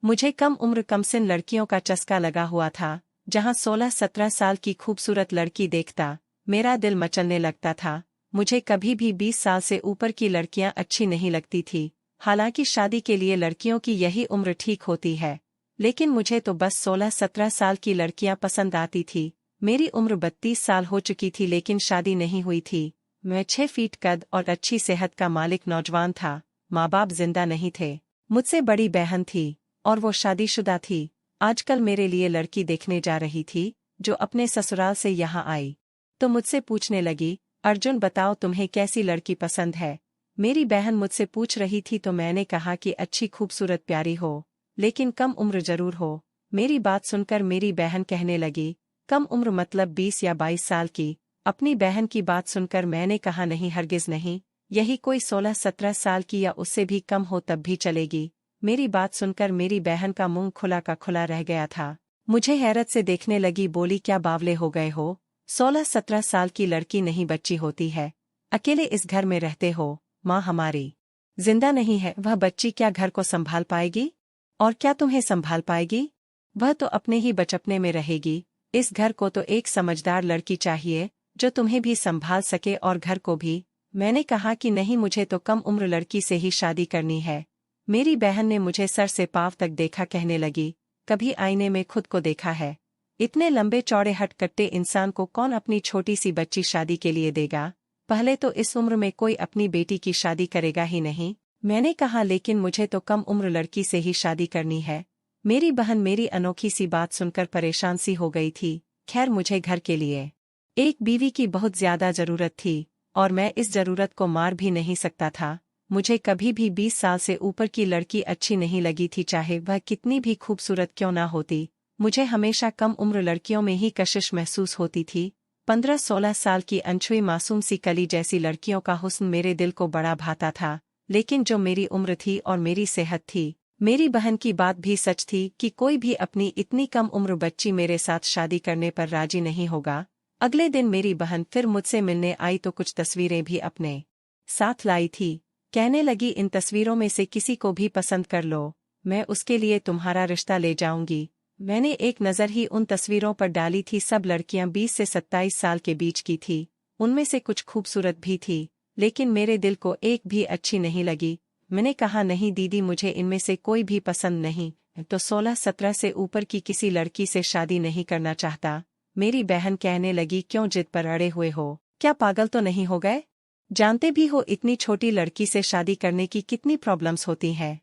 मुझे कम उम्र कमसिन लड़कियों का चस्का लगा हुआ था। जहां 16-17 साल की खूबसूरत लड़की देखता मेरा दिल मचलने लगता था। मुझे कभी भी 20 साल से ऊपर की लड़कियां अच्छी नहीं लगती थी। हालांकि शादी के लिए लड़कियों की यही उम्र ठीक होती है, लेकिन मुझे तो बस 16-17 साल की लड़कियां पसंद आती थी। मेरी उम्र 32 साल हो चुकी थी लेकिन शादी नहीं हुई थी। मैं 6 फीट कद और अच्छी सेहत का मालिक नौजवान था। माँ बाप जिंदा नहीं थे। मुझसे बड़ी बहन थी और वो शादीशुदा थी। आजकल मेरे लिए लड़की देखने जा रही थी जो अपने ससुराल से यहाँ आई, तो मुझसे पूछने लगी, अर्जुन बताओ तुम्हें कैसी लड़की पसंद है। मेरी बहन मुझसे पूछ रही थी तो मैंने कहा कि अच्छी खूबसूरत प्यारी हो, लेकिन कम उम्र जरूर हो। मेरी बात सुनकर मेरी बहन कहने लगी, कम उम्र मतलब 20 या 22 साल की। अपनी बहन की बात सुनकर मैंने कहा नहीं, हरगिज नहीं, यही कोई 16-17 साल की या उससे भी कम हो तब भी चलेगी। मेरी बात सुनकर मेरी बहन का मुंह खुला का खुला रह गया था। मुझे हैरत से देखने लगी, बोली क्या बावले हो गए हो, 16-17 साल की लड़की नहीं बच्ची होती है। अकेले इस घर में रहते हो, माँ हमारी जिंदा नहीं है, वह बच्ची क्या घर को संभाल पाएगी? और क्या तुम्हें संभाल पाएगी? वह तो अपने ही बचपने में रहेगी। इस घर को तो एक समझदार लड़की चाहिए जो तुम्हें भी संभाल सके और घर को भी। मैंने कहा कि नहीं, मुझे तो कम उम्र लड़की से ही शादी करनी है। मेरी बहन ने मुझे सर से पांव तक देखा, कहने लगी, कभी आईने में खुद को देखा है? इतने लंबे चौड़े हटकट्टे इंसान को कौन अपनी छोटी सी बच्ची शादी के लिए देगा? पहले तो इस उम्र में कोई अपनी बेटी की शादी करेगा ही नहीं। मैंने कहा लेकिन मुझे तो कम उम्र लड़की से ही शादी करनी है। मेरी बहन मेरी अनोखी सी बात सुनकर परेशान सी हो गई थी। खैर मुझे घर के लिए एक बीवी की बहुत ज्यादा जरूरत थी और मैं इस जरूरत को मार भी नहीं सकता था। मुझे कभी भी 20 साल से ऊपर की लड़की अच्छी नहीं लगी थी, चाहे वह कितनी भी खूबसूरत क्यों ना होती। मुझे हमेशा कम उम्र लड़कियों में ही कशिश महसूस होती थी। 15-16 साल की अनछुई मासूम सी कली जैसी लड़कियों का हुस्न मेरे दिल को बड़ा भाता था, लेकिन जो मेरी उम्र थी और मेरी सेहत थी, मेरी बहन की बात भी सच थी कि कोई भी अपनी इतनी कम उम्र बच्ची मेरे साथ शादी करने पर राजी नहीं होगा। अगले दिन मेरी बहन फिर मुझसे मिलने आई तो कुछ तस्वीरें भी अपने साथ लाई थी। कहने लगी, इन तस्वीरों में से किसी को भी पसंद कर लो, मैं उसके लिए तुम्हारा रिश्ता ले जाऊंगी। मैंने एक नज़र ही उन तस्वीरों पर डाली थी। सब लड़कियां 20 से 27 साल के बीच की थी। उनमें से कुछ खूबसूरत भी थी, लेकिन मेरे दिल को एक भी अच्छी नहीं लगी। मैंने कहा नहीं दीदी, मुझे इनमें से कोई भी पसंद नहीं, तो 16-17 से ऊपर की किसी लड़की से शादी नहीं करना चाहता। मेरी बहन कहने लगी, क्यों जिद पर अड़े हुए हो, क्या पागल तो नहीं हो गए? जानते भी हो इतनी छोटी लड़की से शादी करने की कितनी प्रॉब्लम्स होती हैं।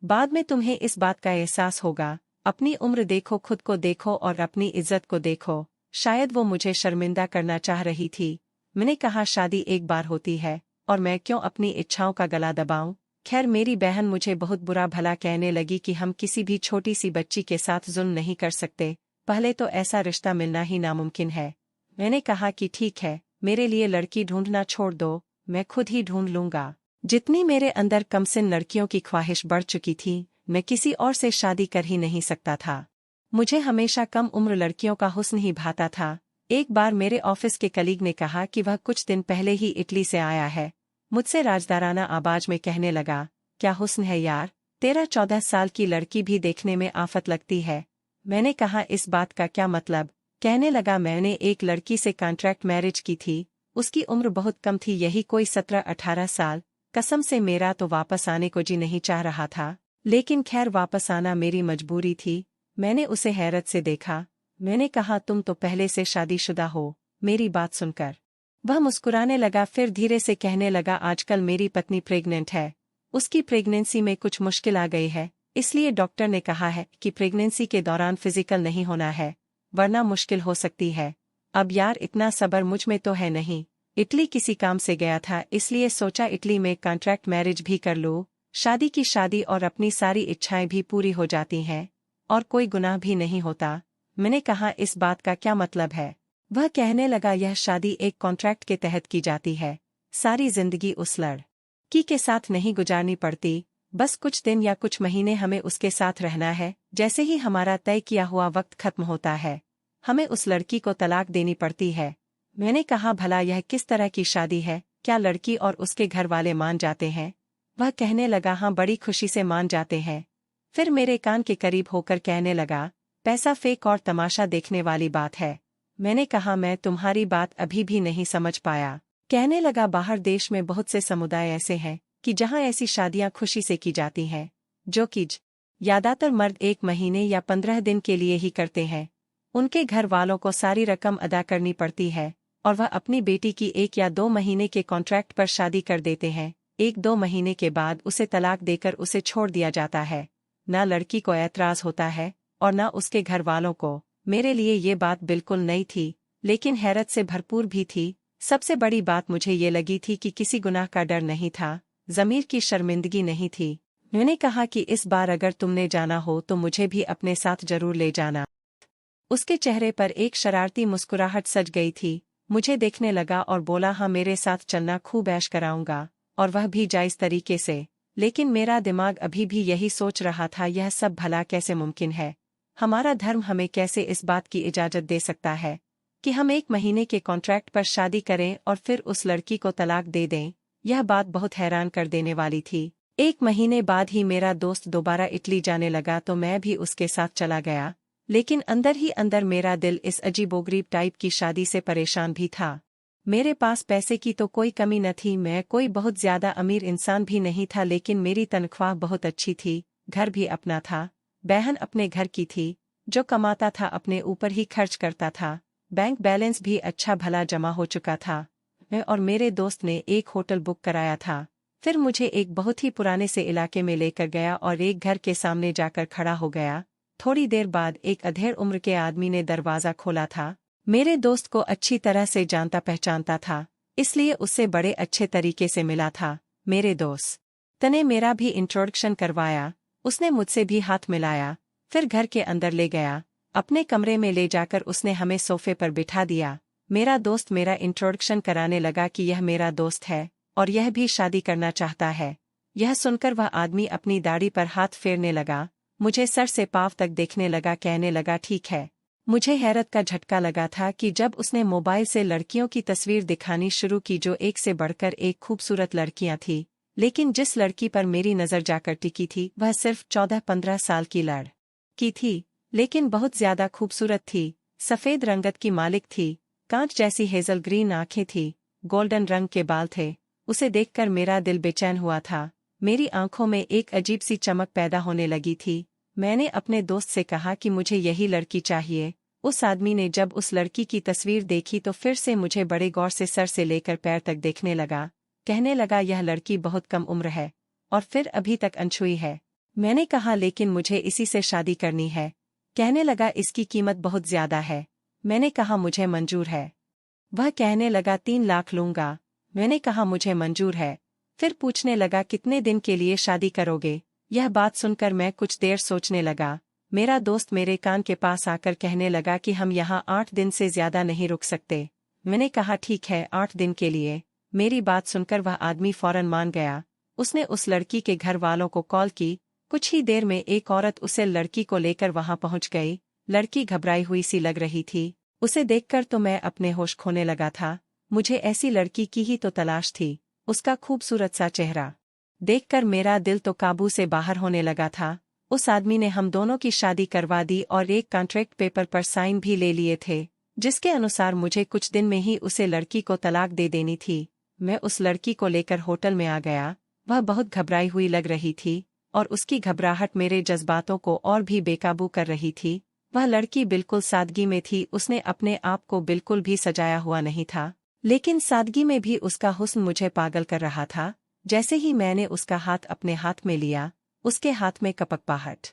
बाद में तुम्हें इस बात का एहसास होगा। अपनी उम्र देखो, खुद को देखो और अपनी इज्जत को देखो। शायद वो मुझे शर्मिंदा करना चाह रही थी। मैंने कहा शादी एक बार होती है और मैं क्यों अपनी इच्छाओं का गला दबाऊं। खैर मेरी बहन मुझे बहुत बुरा भला कहने लगी कि हम किसी भी छोटी सी बच्ची के साथ जुल्म नहीं कर सकते, पहले तो ऐसा रिश्ता मिलना ही नामुमकिन है। मैंने कहा कि ठीक है, मेरे लिए लड़की ढूंढना छोड़ दो, मैं खुद ही ढूंढ लूंगा। जितनी मेरे अंदर कमसिन लड़कियों की ख्वाहिश बढ़ चुकी थी, मैं किसी और से शादी कर ही नहीं सकता था। मुझे हमेशा कम उम्र लड़कियों का हुस्न ही भाता था। एक बार मेरे ऑफिस के कलीग ने कहा कि वह कुछ दिन पहले ही इटली से आया है। मुझसे राजदाराना आवाज में कहने लगा, क्या हुस्न है यार, 13-14 साल की लड़की भी देखने में आफत लगती है। मैंने कहा इस बात का क्या मतलब? कहने लगा, मैंने एक लड़की से कॉन्ट्रैक्ट मैरिज की थी, उसकी उम्र बहुत कम थी, यही कोई 17-18 साल। कसम से मेरा तो वापस आने को जी नहीं चाह रहा था, लेकिन खैर वापस आना मेरी मजबूरी थी। मैंने उसे हैरत से देखा। मैंने कहा तुम तो पहले से शादीशुदा हो। मेरी बात सुनकर वह मुस्कुराने लगा, फिर धीरे से कहने लगा, आजकल मेरी पत्नी प्रेग्नेंट है। उसकी प्रेगनेंसी में कुछ मुश्किल आ गई है, इसलिए डॉक्टर ने कहा है कि प्रेगनेंसी के दौरान फिजिकल नहीं होना है, वरना मुश्किल हो सकती है। अब यार इतना सब्र मुझ में तो है नहीं। इटली किसी काम से गया था, इसलिए सोचा इटली में कॉन्ट्रैक्ट मैरिज भी कर लूं। शादी की शादी और अपनी सारी इच्छाएं भी पूरी हो जाती हैं और कोई गुनाह भी नहीं होता। मैंने कहा इस बात का क्या मतलब है? वह कहने लगा, यह शादी एक कॉन्ट्रैक्ट के तहत की जाती है, सारी जिंदगी उस लड़की के साथ नहीं गुजारनी पड़ती, बस कुछ दिन या कुछ महीने हमें उसके साथ रहना है। जैसे ही हमारा तय किया हुआ वक्त खत्म होता है, हमें उस लड़की को तलाक देनी पड़ती है। मैंने कहा भला यह किस तरह की शादी है, क्या लड़की और उसके घर वाले मान जाते हैं? वह कहने लगा, हाँ बड़ी खुशी से मान जाते हैं। फिर मेरे कान के करीब होकर कहने लगा, पैसा फेक और तमाशा देखने वाली बात है। मैंने कहा, मैं तुम्हारी बात अभी भी नहीं समझ पाया। कहने लगा, बाहर देश में बहुत से समुदाय ऐसे हैं कि जहां ऐसी शादियां खुशी से की जाती हैं, जो कि ज्यादातर मर्द 1 महीने या 15 दिन के लिए ही करते हैं। उनके घर वालों को सारी रकम अदा करनी पड़ती है और वह अपनी बेटी की 1 या 2 महीने के कॉन्ट्रैक्ट पर शादी कर देते हैं। 1-2 महीने के बाद उसे तलाक देकर उसे छोड़ दिया जाता है। न लड़की को ऐतराज होता है और न उसके घर वालों को। मेरे लिए ये बात बिल्कुल नई थी, लेकिन हैरत से भरपूर भी थी। सबसे बड़ी बात मुझे ये लगी थी कि किसी गुनाह का डर नहीं था, ज़मीर की शर्मिंदगी नहीं थी। मैंने कहा कि इस बार अगर तुमने जाना हो तो मुझे भी अपने साथ जरूर ले जाना। उसके चेहरे पर एक शरारती मुस्कुराहट सज गई थी। मुझे देखने लगा और बोला, हाँ, मेरे साथ चलना, खूब ऐश कराऊंगा, और वह भी जायज़ तरीके से। लेकिन मेरा दिमाग अभी भी यही सोच रहा था, यह सब भला कैसे मुमकिन है? हमारा धर्म हमें कैसे इस बात की इजाज़त दे सकता है कि हम 1 महीने के कॉन्ट्रैक्ट पर शादी करें और फिर उस लड़की को तलाक दे दें? यह बात बहुत हैरान कर देने वाली थी। 1 महीने बाद ही मेरा दोस्त दोबारा इटली जाने लगा तो मैं भी उसके साथ चला गया। लेकिन अंदर ही अंदर मेरा दिल इस अजीबोगरीब टाइप की शादी से परेशान भी था। मेरे पास पैसे की तो कोई कमी न थी, मैं कोई बहुत ज्यादा अमीर इंसान भी नहीं था, लेकिन मेरी तनख्वाह बहुत अच्छी थी, घर भी अपना था, बहन अपने घर की थी, जो कमाता था अपने ऊपर ही खर्च करता था, बैंक बैलेंस भी अच्छा भला जमा हो चुका था। मैं और मेरे दोस्त ने एक होटल बुक कराया था। फिर मुझे एक बहुत ही पुराने से इलाके में लेकर गया और एक घर के सामने जाकर खड़ा हो गया। थोड़ी देर बाद एक अधेड़ उम्र के आदमी ने दरवाज़ा खोला था। मेरे दोस्त को अच्छी तरह से जानता पहचानता था, इसलिए उससे बड़े अच्छे तरीके से मिला था। मेरे दोस्त ने मेरा भी इंट्रोडक्शन करवाया। उसने मुझसे भी हाथ मिलाया, फिर घर के अंदर ले गया। अपने कमरे में ले जाकर उसने हमें सोफे पर बिठा दिया। मेरा दोस्त मेरा इंट्रोडक्शन कराने लगा कि यह मेरा दोस्त है और यह भी शादी करना चाहता है। यह सुनकर वह आदमी अपनी दाढ़ी पर हाथ फेरने लगा, मुझे सर से पांव तक देखने लगा, कहने लगा, ठीक है। मुझे हैरत का झटका लगा था कि जब उसने मोबाइल से लड़कियों की तस्वीर दिखानी शुरू की, जो एक से बढ़कर एक खूबसूरत लड़कियां थीं, लेकिन जिस लड़की पर मेरी नज़र जाकर टिकी थी वह सिर्फ 14-15 साल की लड़की थी, लेकिन बहुत ज्यादा खूबसूरत थी। सफ़ेद रंगत की मालिक थी, कांच जैसी हेजल ग्रीन आंखें थी, गोल्डन रंग के बाल थे। उसे देखकर मेरा दिल बेचैन हुआ था। मेरी आंखों में एक अजीब सी चमक पैदा होने लगी थी। मैंने अपने दोस्त से कहा कि मुझे यही लड़की चाहिए। उस आदमी ने जब उस लड़की की तस्वीर देखी तो फिर से मुझे बड़े गौर से सर से लेकर पैर तक देखने लगा। कहने लगा, यह लड़की बहुत कम उम्र है और फिर अभी तक अनछुई है। मैंने कहा, लेकिन मुझे इसी से शादी करनी है। कहने लगा, इसकी कीमत बहुत ज्यादा है। मैंने कहा, मुझे मंजूर है। वह कहने लगा, 3 लाख लूंगा। मैंने कहा, मुझे मंजूर है। फिर पूछने लगा, कितने दिन के लिए शादी करोगे? यह बात सुनकर मैं कुछ देर सोचने लगा। मेरा दोस्त मेरे कान के पास आकर कहने लगा कि हम यहाँ 8 दिन से ज्यादा नहीं रुक सकते। मैंने कहा, ठीक है, 8 दिन के लिए। मेरी बात सुनकर वह आदमी फौरन मान गया। उसने उस लड़की के घर वालों को कॉल की। कुछ ही देर में एक औरत उसे लड़की को लेकर वहां पहुंच गई। लड़की घबराई हुई सी लग रही थी। उसे देखकर तो मैं अपने होश खोने लगा था। मुझे ऐसी लड़की की ही तो तलाश थी। उसका खूबसूरत सा चेहरा देखकर मेरा दिल तो काबू से बाहर होने लगा था। उस आदमी ने हम दोनों की शादी करवा दी और एक कॉन्ट्रैक्ट पेपर पर साइन भी ले लिए थे, जिसके अनुसार मुझे कुछ दिन में ही उसे लड़की को तलाक दे देनी थी। मैं उस लड़की को लेकर होटल में आ गया। वह बहुत घबराई हुई लग रही थी और उसकी घबराहट मेरे जज्बातों को और भी बेकाबू कर रही थी। वह लड़की बिल्कुल सादगी में थी। उसने अपने आप को बिल्कुल भी सजाया हुआ नहीं था, लेकिन सादगी में भी उसका हुस्न मुझे पागल कर रहा था। जैसे ही मैंने उसका हाथ अपने हाथ में लिया, उसके हाथ में कपकपाहट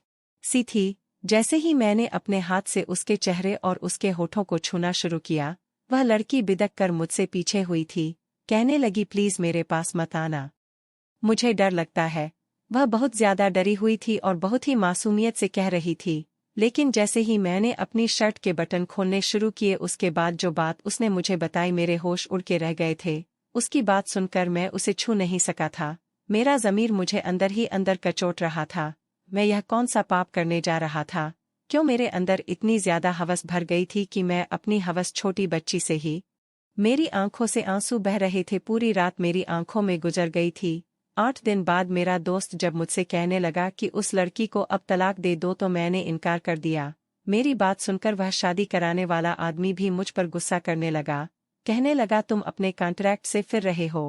सी थी। जैसे ही मैंने अपने हाथ से उसके चेहरे और उसके होठों को छूना शुरू किया, वह लड़की बिदक कर मुझसे पीछे हुई थी। कहने लगी, प्लीज मेरे पास मत आना, मुझे डर लगता है। वह बहुत ज्यादा डरी हुई थी और बहुत ही मासूमियत से कह रही थी। लेकिन जैसे ही मैंने अपनी शर्ट के बटन खोलने शुरू किए, उसके बाद जो बात उसने मुझे बताई, मेरे होश उड़ के रह गए थे। उसकी बात सुनकर मैं उसे छू नहीं सका था। मेरा ज़मीर मुझे अंदर ही अंदर कचोट रहा था। मैं यह कौन सा पाप करने जा रहा था? क्यों मेरे अंदर इतनी ज्यादा हवस भर गई थी कि मैं अपनी हवस छोटी बच्ची से ही। मेरी आंखों से आंसू बह रहे थे। पूरी रात मेरी आंखों में गुजर गई थी। 8 दिन बाद मेरा दोस्त जब मुझसे कहने लगा कि उस लड़की को अब तलाक दे दो तो मैंने इनकार कर दिया। मेरी बात सुनकर वह शादी कराने वाला आदमी भी मुझ पर गुस्सा करने लगा। कहने लगा तुम अपने कॉन्ट्रैक्ट से फिर रहे हो।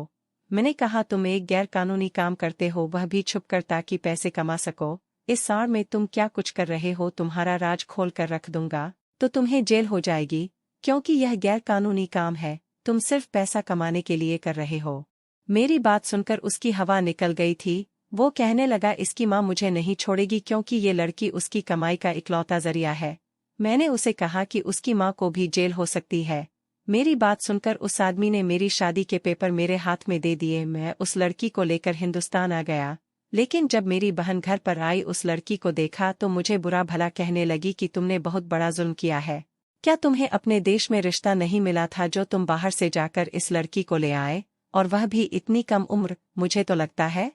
मैंने कहा तुम एक गैर कानूनी काम करते हो, वह भी छुपकर ताकि पैसे कमा सको। इस साड़ में तुम क्या कुछ कर रहे हो, तुम्हारा राज खोल कर रख दूंगा तो तुम्हें जेल हो जाएगी, क्योंकि यह गैर कानूनी काम है, तुम सिर्फ पैसा कमाने के लिए कर रहे हो। मेरी बात सुनकर उसकी हवा निकल गई थी। वो कहने लगा इसकी माँ मुझे नहीं छोड़ेगी क्योंकि ये लड़की उसकी कमाई का इकलौता जरिया है। मैंने उसे कहा कि उसकी माँ को भी जेल हो सकती है। मेरी बात सुनकर उस आदमी ने मेरी शादी के पेपर मेरे हाथ में दे दिए। मैं उस लड़की को लेकर हिंदुस्तान आ गया, लेकिन जब मेरी बहन घर पर आई उस लड़की को देखा तो मुझे बुरा भला कहने लगी कि तुमने बहुत बड़ा जुल्म किया है। क्या तुम्हें अपने देश में रिश्ता नहीं मिला था जो तुम बाहर से जाकर इस लड़की को ले आए, और वह भी इतनी कम उम्र। मुझे तो लगता है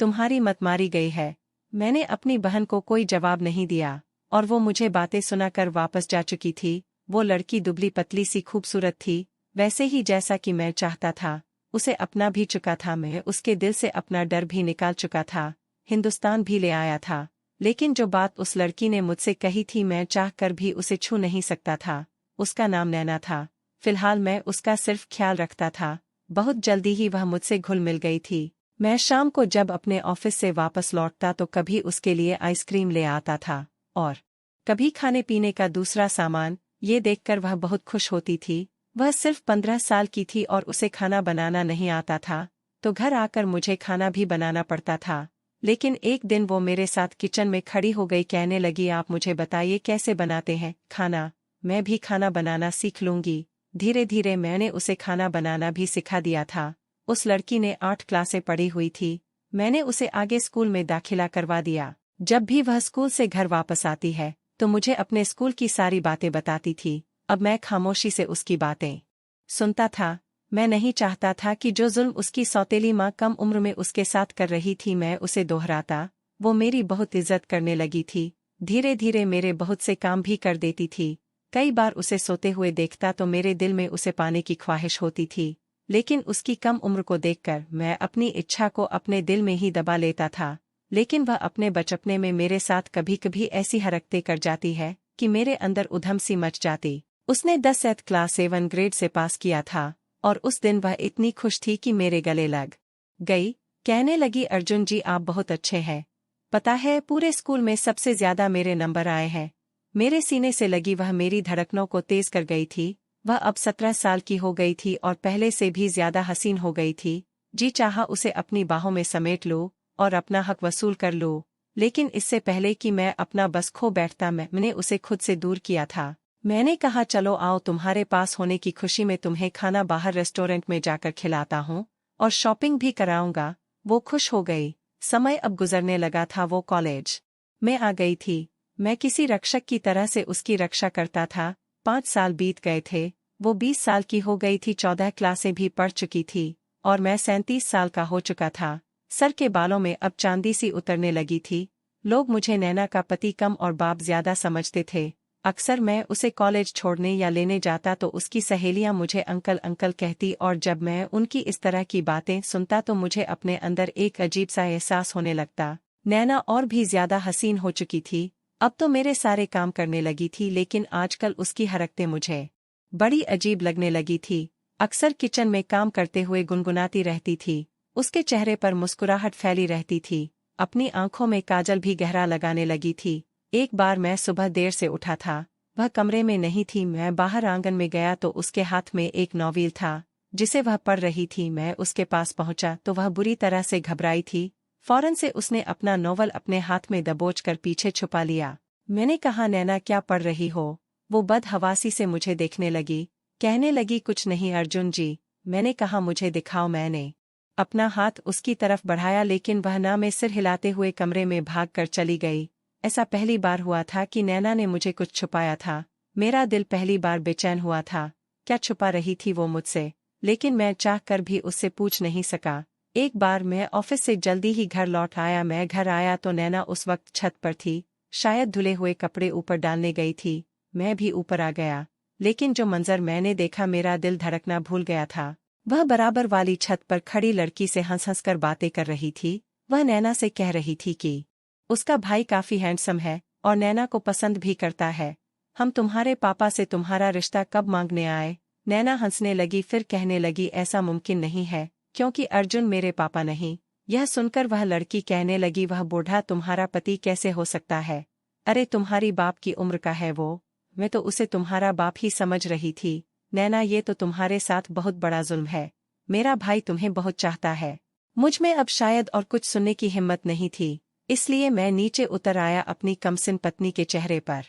तुम्हारी मत मारी गई है। मैंने अपनी बहन को कोई जवाब नहीं दिया और वो मुझे बातें सुनाकर वापस जा चुकी थी। वो लड़की दुबली पतली सी खूबसूरत थी, वैसे ही जैसा कि मैं चाहता था। उसे अपना भी चुका था, मैं उसके दिल से अपना डर भी निकाल चुका था, हिंदुस्तान भी ले आया था। लेकिन जो बात उस लड़की ने मुझसे कही थी मैं चाह कर भी उसे छू नहीं सकता था। उसका नाम नैना था। फिलहाल मैं उसका सिर्फ ख्याल रखता था। बहुत जल्दी ही वह मुझसे घुल मिल गई थी। मैं शाम को जब अपने ऑफिस से वापस लौटता तो कभी उसके लिए आइसक्रीम ले आता था और कभी खाने पीने का दूसरा सामान। ये देखकर वह बहुत खुश होती थी। वह सिर्फ 15 साल की थी और उसे खाना बनाना नहीं आता था, तो घर आकर मुझे खाना भी बनाना पड़ता था। लेकिन एक दिन वो मेरे साथ किचन में खड़ी हो गई, कहने लगी आप मुझे बताइए कैसे बनाते हैं खाना, मैं भी खाना बनाना सीख लूंगी। धीरे धीरे मैंने उसे खाना बनाना भी सिखा दिया था। उस लड़की ने 8 क्लासें पढ़ी हुई थी। मैंने उसे आगे स्कूल में दाखिला करवा दिया। जब भी वह स्कूल से घर वापस आती है तो मुझे अपने स्कूल की सारी बातें बताती थी। अब मैं खामोशी से उसकी बातें सुनता था। मैं नहीं चाहता था कि जो जुल्म उसकी सौतेली माँ कम उम्र में उसके साथ कर रही थी मैं उसे दोहराता। वो मेरी बहुत इज्जत करने लगी थी। धीरे धीरे मेरे बहुत से काम भी कर देती थी। कई बार उसे सोते हुए देखता तो मेरे दिल में उसे पाने की ख्वाहिश होती थी, लेकिन उसकी कम उम्र को देखकर मैं अपनी इच्छा को अपने दिल में ही दबा लेता था। लेकिन वह अपने बचपने में मेरे साथ कभी कभी ऐसी हरकतें कर जाती है कि मेरे अंदर उधम सी मच जाती। उसने 10th क्लास 7 ग्रेड से पास किया था और उस दिन वह इतनी खुश थी कि मेरे गले लग गई। कहने लगी अर्जुन जी आप बहुत अच्छे हैं, पता है पूरे स्कूल में सबसे ज्यादा मेरे नंबर आए हैं। मेरे सीने से लगी वह मेरी धड़कनों को तेज कर गई थी। वह अब 17 साल की हो गई थी और पहले से भी ज्यादा हसीन हो गई थी। जी चाहा उसे अपनी बाहों में समेट लो और अपना हक वसूल कर लो, लेकिन इससे पहले कि मैं अपना बस खो बैठता मैंने उसे खुद से दूर किया था। मैंने कहा चलो आओ तुम्हारे पास होने की खुशी में तुम्हें खाना बाहर रेस्टोरेंट में जाकर खिलाता हूँ और शॉपिंग भी कराऊंगा। वो खुश हो गई। समय अब गुजरने लगा था। वो कॉलेज में आ गई थी। मैं किसी रक्षक की तरह से उसकी रक्षा करता था। 5 साल बीत गए थे। वो 20 साल की हो गई थी, 14 क्लासें भी पढ़ चुकी थी और मैं 37 साल का हो चुका था। सर के बालों में अब चांदी सी उतरने लगी थी। लोग मुझे नैना का पति कम और बाप ज्यादा समझते थे। अक्सर मैं उसे कॉलेज छोड़ने या लेने जाता तो उसकी सहेलियां मुझे अंकल अंकल कहती और जब मैं उनकी इस तरह की बातें सुनता तो मुझे अपने अंदर एक अजीब सा एहसास होने लगता। नैना और भी ज्यादा हसीन हो चुकी थी। अब तो मेरे सारे काम करने लगी थी, लेकिन आजकल उसकी हरकतें मुझे बड़ी अजीब लगने लगी थी। अक्सर किचन में काम करते हुए गुनगुनाती रहती थी। उसके चेहरे पर मुस्कुराहट फैली रहती थी। अपनी आंखों में काजल भी गहरा लगाने लगी थी। एक बार मैं सुबह देर से उठा था। वह कमरे में नहीं थी। मैं बाहर आंगन में गया तो उसके हाथ में एक नॉवेल था जिसे वह पढ़ रही थी। मैं उसके पास पहुंचा तो वह बुरी तरह से घबराई थी। फौरन से उसने अपना नॉवल अपने हाथ में दबोचकर पीछे छुपा लिया। मैंने कहा नैना क्या पढ़ रही हो? वो बदहवासी से मुझे देखने लगी। कहने लगी कुछ नहीं अर्जुन जी। मैंने कहा मुझे दिखाओ। मैंने अपना हाथ उसकी तरफ बढ़ाया, लेकिन वह ना में सिर हिलाते हुए कमरे में भागकर चली गई। ऐसा पहली बार हुआ था कि नैना ने मुझे कुछ छुपाया था। मेरा दिल पहली बार बेचैन हुआ था। क्या छुपा रही थी वो मुझसे? लेकिन मैं चाह कर भी उससे पूछ नहीं सका। एक बार मैं ऑफिस से जल्दी ही घर लौट आया। मैं घर आया तो नैना उस वक्त छत पर थी, शायद धुले हुए कपड़े ऊपर डालने गई थी। मैं भी ऊपर आ गया, लेकिन जो मंजर मैंने देखा मेरा दिल धड़कना भूल गया था। वह बराबर वाली छत पर खड़ी लड़की से हंस कर बातें कर रही थी। वह नैना से कह रही थी कि उसका भाई काफी हैंडसम है और नैना को पसंद भी करता है। हम तुम्हारे पापा से तुम्हारा रिश्ता कब मांगने आए? नैना हंसने लगी, फिर कहने लगी, ऐसा मुमकिन नहीं है, क्योंकि अर्जुन मेरे पापा नहीं। यह सुनकर वह लड़की कहने लगी, वह बूढ़ा तुम्हारा पति कैसे हो सकता है? अरे तुम्हारी बाप की उम्र का है वो। मैं तो उसे तुम्हारा बाप ही समझ रही थी। नैना, ये तो तुम्हारे साथ बहुत बड़ा जुल्म है। मेरा भाई तुम्हें बहुत चाहता है। मुझ में अब शायद और कुछ सुनने की हिम्मत नहीं थी, इसलिए मैं नीचे उतर आया। अपनी कमसिन पत्नी के चेहरे पर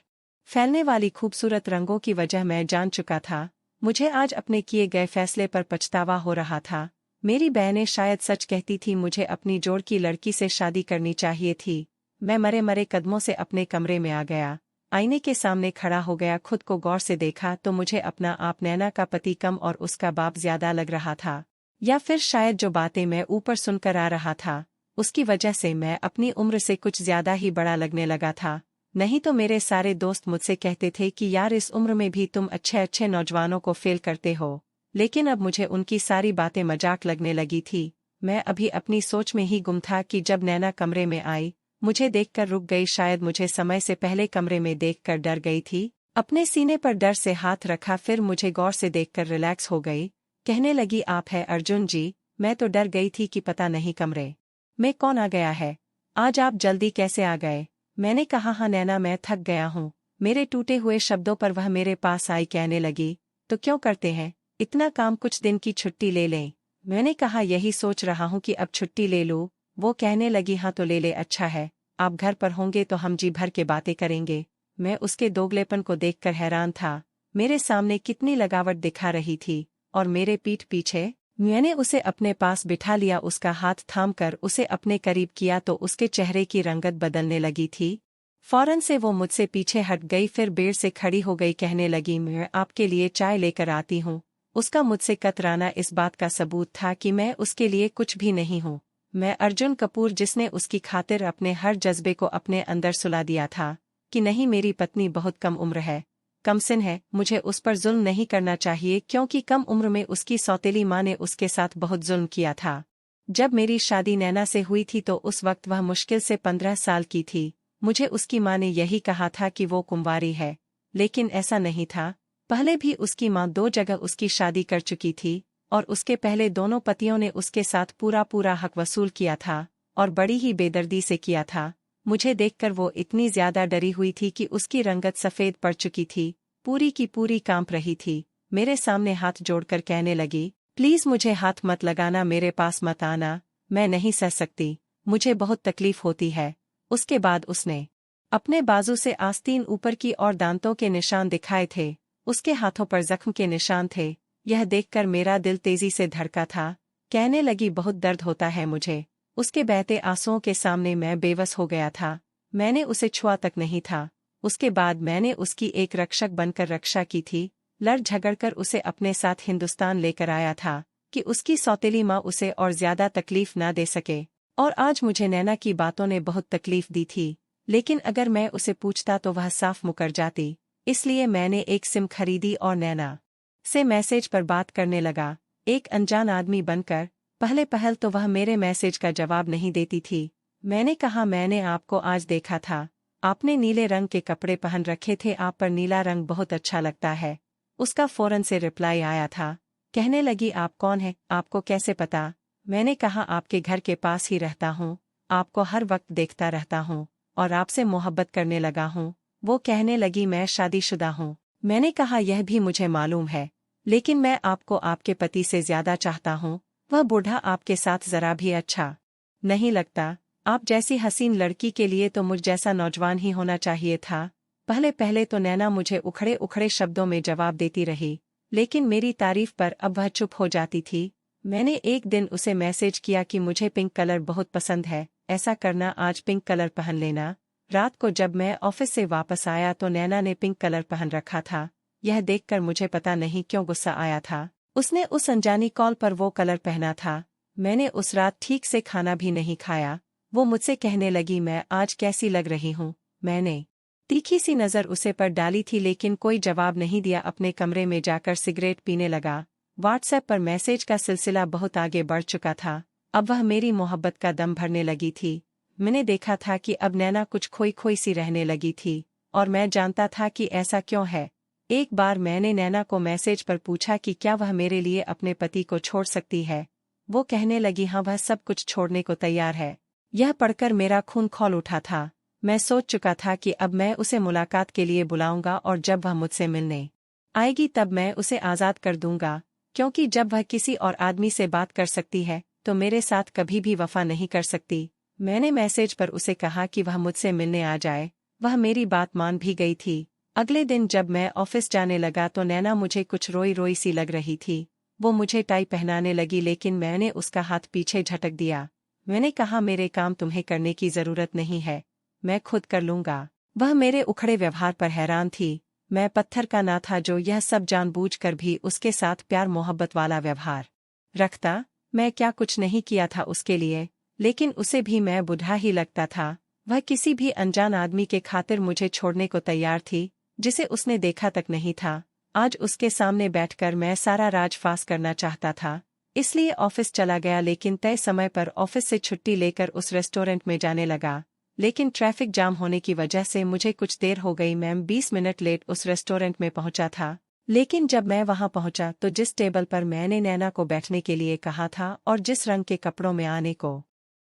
फैलने वाली खूबसूरत रंगों की वजह मैं जान चुका था। मुझे आज अपने किए गए फैसले पर पछतावा हो रहा था। मेरी बहनें शायद सच कहती थी, मुझे अपनी जोड़ की लड़की से शादी करनी चाहिए थी। मैं मरे मरे कदमों से अपने कमरे में आ गया। आईने के सामने खड़ा हो गया, खुद को गौर से देखा तो मुझे अपना आप नैना का पति कम और उसका बाप ज्यादा लग रहा था। या फिर शायद जो बातें मैं ऊपर सुनकर आ रहा था, उसकी वजह से मैं अपनी उम्र से कुछ ज्यादा ही बड़ा लगने लगा था। नहीं तो मेरे सारे दोस्त मुझसे कहते थे कि यार, इस उम्र में भी तुम अच्छे अच्छे नौजवानों को फेल करते हो। लेकिन अब मुझे उनकी सारी बातें मजाक लगने लगी थी। मैं अभी अपनी सोच में ही गुम था कि जब नैना कमरे में आई, मुझे देखकर रुक गई। शायद मुझे समय से पहले कमरे में देखकर डर गई थी। अपने सीने पर डर से हाथ रखा, फिर मुझे गौर से देखकर रिलैक्स हो गई। कहने लगी, आप है अर्जुन जी? मैं तो डर गई थी कि पता नहीं कमरे में कौन आ गया है। आज आप जल्दी कैसे आ गए? मैंने कहा, हाँ नैना, मैं थक गया हूँ। मेरे टूटे हुए शब्दों पर वह मेरे पास आई, कहने लगी, तो क्यों करते हैं इतना काम, कुछ दिन की छुट्टी ले लें। मैंने कहा, यही सोच रहा हूँ कि अब छुट्टी ले लूँ। वो कहने लगी, हाँ तो ले ले, अच्छा है। आप घर पर होंगे तो हम जी भर के बातें करेंगे। मैं उसके दोगलेपन को देखकर हैरान था। मेरे सामने कितनी लगावट दिखा रही थी और मेरे पीठ पीछे। मैंने उसे अपने पास बिठा लिया, उसका हाथ थामकर उसे अपने करीब किया तो उसके चेहरे की रंगत बदलने लगी थी। फौरन से वो मुझसे पीछे हट गई, फिर बेर से खड़ी हो गई, कहने लगी, मैं आपके लिए चाय लेकर आती हूँ। उसका मुझसे कतराना इस बात का सबूत था कि मैं उसके लिए कुछ भी नहीं हूँ। मैं अर्जुन कपूर, जिसने उसकी खातिर अपने हर जज्बे को अपने अंदर सुला दिया था कि नहीं, मेरी पत्नी बहुत कम उम्र है, कमसिन है, मुझे उस पर जुल्म नहीं करना चाहिए, क्योंकि कम उम्र में उसकी सौतेली माँ ने उसके साथ बहुत जुल्म किया था। जब मेरी शादी नैना से हुई थी तो उस वक्त वह मुश्किल से 15 साल की थी। मुझे उसकी माँ ने यही कहा था कि वो कुंवारी है, लेकिन ऐसा नहीं था। पहले भी उसकी माँ 2 जगह उसकी शादी कर चुकी थी और उसके पहले दोनों पतियों ने उसके साथ पूरा पूरा हक वसूल किया था और बड़ी ही बेदर्दी से किया था। मुझे देखकर वो इतनी ज्यादा डरी हुई थी कि उसकी रंगत सफेद पड़ चुकी थी, पूरी की पूरी कांप रही थी। मेरे सामने हाथ जोड़कर कहने लगी, प्लीज मुझे हाथ मत लगाना, मेरे पास मत आना, मैं नहीं सह सकती, मुझे बहुत तकलीफ होती है। उसके बाद उसने अपने बाजू से आस्तीन ऊपर की और दांतों के निशान दिखाए थे। उसके हाथों पर जख्म के निशान थे। यह देखकर मेरा दिल तेजी से धड़का था। कहने लगी, बहुत दर्द होता है मुझे। उसके बहते आंसुओं के सामने मैं बेबस हो गया था। मैंने उसे छुआ तक नहीं था। उसके बाद मैंने उसकी एक रक्षक बनकर रक्षा की थी। लड़ झगड़कर उसे अपने साथ हिंदुस्तान लेकर आया था कि उसकी सौतेली माँ उसे और ज्यादा तकलीफ ना दे सके। और आज मुझे नैना की बातों ने बहुत तकलीफ दी थी, लेकिन अगर मैं उसे पूछता तो वह साफ मुकर जाती। इसलिए मैंने एक सिम खरीदी और नैना से मैसेज पर बात करने लगा, एक अनजान आदमी बनकर। पहले पहल तो वह मेरे मैसेज का जवाब नहीं देती थी। मैंने कहा, मैंने आपको आज देखा था, आपने नीले रंग के कपड़े पहन रखे थे, आप पर नीला रंग बहुत अच्छा लगता है। उसका फौरन से रिप्लाई आया था। कहने लगी, आप कौन है, आपको कैसे पता? मैंने कहा, आपके घर के पास ही रहता हूँ, आपको हर वक्त देखता रहता हूँ और आपसे मोहब्बत करने लगा हूँ। वो कहने लगी, मैं शादीशुदा हूँ। मैंने कहा, यह भी मुझे मालूम है, लेकिन मैं आपको आपके पति से ज्यादा चाहता हूँ। वह बूढ़ा आपके साथ जरा भी अच्छा नहीं लगता। आप जैसी हसीन लड़की के लिए तो मुझ जैसा नौजवान ही होना चाहिए था। पहले पहले तो नैना मुझे उखड़े उखड़े शब्दों में जवाब देती रही, लेकिन मेरी तारीफ पर अब वह चुप हो जाती थी। मैंने एक दिन उसे मैसेज किया कि मुझे पिंक कलर बहुत पसंद है, ऐसा करना, आज पिंक कलर पहन लेना। रात को जब मैं ऑफिस से वापस आया तो नैना ने पिंक कलर पहन रखा था। यह देखकर मुझे पता नहीं क्यों गुस्सा आया था। उसने उस अनजानी कॉल पर वो कलर पहना था। मैंने उस रात ठीक से खाना भी नहीं खाया। वो मुझसे कहने लगी, मैं आज कैसी लग रही हूँ? मैंने तीखी सी नज़र उसे पर डाली थी, लेकिन कोई जवाब नहीं दिया। अपने कमरे में जाकर सिगरेट पीने लगा। व्हाट्सएप पर मैसेज का सिलसिला बहुत आगे बढ़ चुका था। अब वह मेरी मोहब्बत का दम भरने लगी थी। मैंने देखा था कि अब नैना कुछ खोई खोई सी रहने लगी थी, और मैं जानता था कि ऐसा क्यों है। एक बार मैंने नैना को मैसेज पर पूछा कि क्या वह मेरे लिए अपने पति को छोड़ सकती है। वो कहने लगी हाँ, वह सब कुछ छोड़ने को तैयार है। यह पढ़कर मेरा खून खौल उठा था। मैं सोच चुका था कि अब मैं उसे मुलाकात के लिए बुलाऊंगा और जब वह मुझसे मिलने आएगी तब मैं उसे आज़ाद कर दूंगा, क्योंकि जब वह किसी और आदमी से बात कर सकती है तो मेरे साथ कभी भी वफा नहीं कर सकती। मैंने मैसेज पर उसे कहा कि वह मुझसे मिलने आ जाए। वह मेरी बात मान भी गई थी। अगले दिन जब मैं ऑफिस जाने लगा तो नैना मुझे कुछ रोई रोई सी लग रही थी। वो मुझे टाई पहनाने लगी, लेकिन मैंने उसका हाथ पीछे झटक दिया। मैंने कहा मेरे काम तुम्हें करने की जरूरत नहीं है, मैं खुद कर लूंगा। वह मेरे उखड़े व्यवहार पर हैरान थी। मैं पत्थर का ना था जो यह सब जानबूझकर भी उसके साथ प्यार मोहब्बत वाला व्यवहार रखता। मैं क्या कुछ नहीं किया था उसके लिए, लेकिन उसे भी मैं बुढ़ा ही लगता था। वह किसी भी अनजान आदमी के खातिर मुझे छोड़ने को तैयार थी, जिसे उसने देखा तक नहीं था। आज उसके सामने बैठकर मैं सारा राज फास करना चाहता था, इसलिए ऑफिस चला गया, लेकिन तय समय पर ऑफिस से छुट्टी लेकर उस रेस्टोरेंट में जाने लगा। लेकिन ट्रैफिक जाम होने की वजह से मुझे कुछ देर हो गई। मैं 20 मिनट लेट उस रेस्टोरेंट में पहुंचा था। लेकिन जब मैं वहां पहुंचा तो जिस टेबल पर मैंने नैना को बैठने के लिए कहा था और जिस रंग के कपड़ों में आने को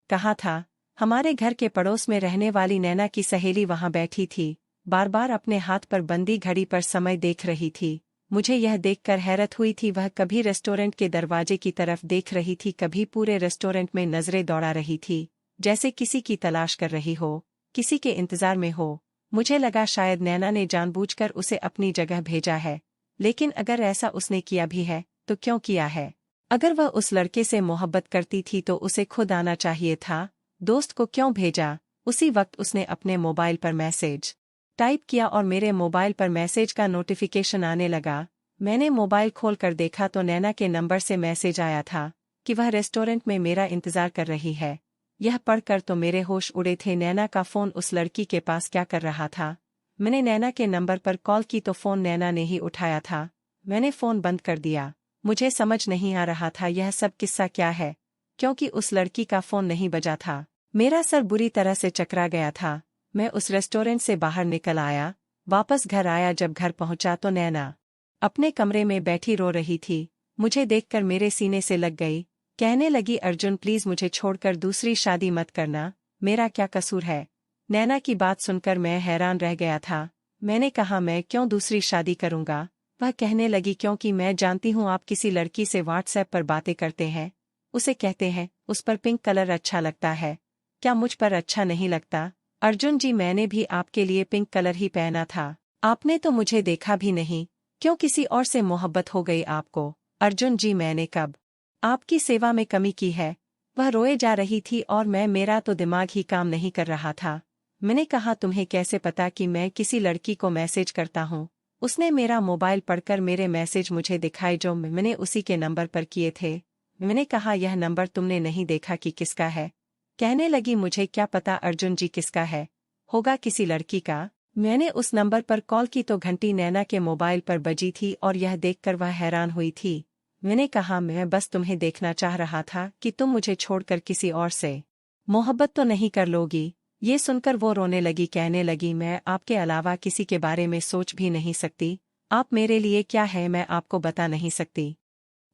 कहा था, हमारे घर के पड़ोस में रहने वाली नैना की सहेली वहां बैठी थी। बार बार अपने हाथ पर बंदी घड़ी पर समय देख रही थी। मुझे यह देखकर हैरत हुई थी। वह कभी रेस्टोरेंट के दरवाजे की तरफ देख रही थी, कभी पूरे रेस्टोरेंट में नजरें दौड़ा रही थी, जैसे किसी की तलाश कर रही हो, किसी के इंतजार में हो। मुझे लगा शायद नैना ने जानबूझकर उसे अपनी जगह भेजा है, लेकिन अगर ऐसा उसने किया भी है तो क्यों किया है? अगर वह उस लड़के से मोहब्बत करती थी तो उसे खुद आना चाहिए था। दोस्त को क्यों भेजा? उसी वक्त उसने अपने मोबाइल पर मैसेज टाइप किया और मेरे मोबाइल पर मैसेज का नोटिफिकेशन आने लगा। मैंने मोबाइल खोलकर देखा तो नैना के नंबर से मैसेज आया था कि वह रेस्टोरेंट में मेरा इंतजार कर रही है। यह पढ़कर तो मेरे होश उड़े थे। नैना का फोन उस लड़की के पास क्या कर रहा था? मैंने नैना के नंबर पर कॉल की तो फोन नैना ने ही उठाया था। मैंने फोन बंद कर दिया। मुझे समझ नहीं आ रहा था यह सब किस्सा क्या है, क्योंकि उस लड़की का फोन नहीं बजा था। मेरा सर बुरी तरह से चकरा गया था। मैं उस रेस्टोरेंट से बाहर निकल आया, वापस घर आया। जब घर पहुंचा तो नैना अपने कमरे में बैठी रो रही थी। मुझे देखकर मेरे सीने से लग गई। कहने लगी, अर्जुन प्लीज मुझे छोड़कर दूसरी शादी मत करना, मेरा क्या कसूर है? नैना की बात सुनकर मैं हैरान रह गया था। मैंने कहा मैं क्यों दूसरी शादी करूंगा? वह कहने लगी क्योंकि मैं जानती हूँ आप किसी लड़की से व्हाट्सएप पर बातें करते हैं, उसे कहते हैं उस पर पिंक कलर अच्छा लगता है, क्या मुझ पर अच्छा नहीं लगता? अर्जुन जी, मैंने भी आपके लिए पिंक कलर ही पहना था, आपने तो मुझे देखा भी नहीं, क्यों किसी और से मोहब्बत हो गई आपको? अर्जुन जी, मैंने कब आपकी सेवा में कमी की है? वह रोए जा रही थी और मेरा तो दिमाग ही काम नहीं कर रहा था। मैंने कहा तुम्हें कैसे पता कि मैं किसी लड़की को मैसेज करता हूँ? उसने मेरा मोबाइल पढ़कर मेरे मैसेज मुझे दिखाए जो मैंने उसी के नंबर पर किए थे। मैंने कहा यह नंबर तुमने नहीं देखा कि किसका है? कहने लगी मुझे क्या पता अर्जुन जी किसका है, होगा किसी लड़की का। मैंने उस नंबर पर कॉल की तो घंटी नैना के मोबाइल पर बजी थी और यह देखकर वह हैरान हुई थी। मैंने कहा मैं बस तुम्हें देखना चाह रहा था कि तुम मुझे छोड़कर किसी और से मोहब्बत तो नहीं कर लोगी। ये सुनकर वो रोने लगी, कहने लगी मैं आपके अलावा किसी के बारे में सोच भी नहीं सकती। आप मेरे लिए क्या है मैं आपको बता नहीं सकती।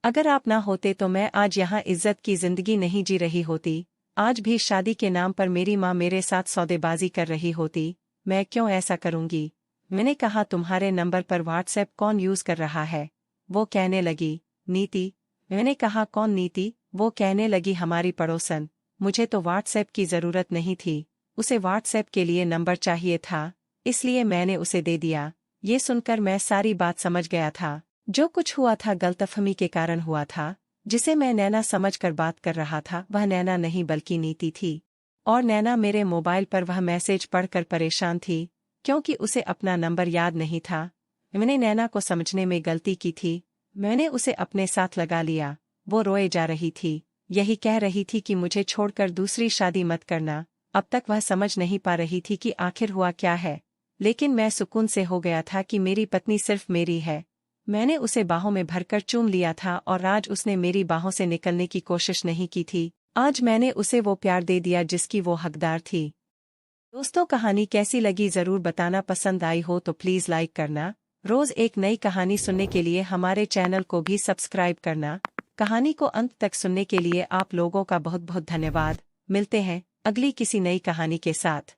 अगर आप ना होते तो मैं आज यहाँ इज्जत की जिंदगी नहीं जी रही होती। आज भी शादी के नाम पर मेरी माँ मेरे साथ सौदेबाजी कर रही होती। मैं क्यों ऐसा करूँगी? मैंने कहा तुम्हारे नंबर पर व्हाट्सएप कौन यूज कर रहा है? वो कहने लगी नीति। मैंने कहा कौन नीति? वो कहने लगी हमारी पड़ोसन। मुझे तो व्हाट्सएप की जरूरत नहीं थी, उसे व्हाट्सएप के लिए नंबर चाहिए था, इसलिए मैंने उसे दे दिया। ये सुनकर मैं सारी बात समझ गया था। जो कुछ हुआ था गलतफहमी के कारण हुआ था। जिसे मैं नैना समझकर बात कर रहा था वह नैना नहीं बल्कि नीति थी। और नैना मेरे मोबाइल पर वह मैसेज पढ़कर परेशान थी, क्योंकि उसे अपना नंबर याद नहीं था। मैंने नैना को समझने में गलती की थी। मैंने उसे अपने साथ लगा लिया। वो रोए जा रही थी, यही कह रही थी कि मुझे छोड़कर दूसरी शादी मत करना। अब तक वह समझ नहीं पा रही थी कि आखिर हुआ क्या है, लेकिन मैं सुकून से हो गया था कि मेरी पत्नी सिर्फ मेरी है। मैंने उसे बाहों में भरकर चूम लिया था और आज उसने मेरी बाहों से निकलने की कोशिश नहीं की थी। आज मैंने उसे वो प्यार दे दिया जिसकी वो हकदार थी। दोस्तों, कहानी कैसी लगी ज़रूर बताना। पसंद आई हो तो प्लीज़ लाइक करना। रोज़ एक नई कहानी सुनने के लिए हमारे चैनल को भी सब्सक्राइब करना। कहानी को अंत तक सुनने के लिए आप लोगों का बहुत बहुत धन्यवाद। मिलते हैं अगली किसी नई कहानी के साथ।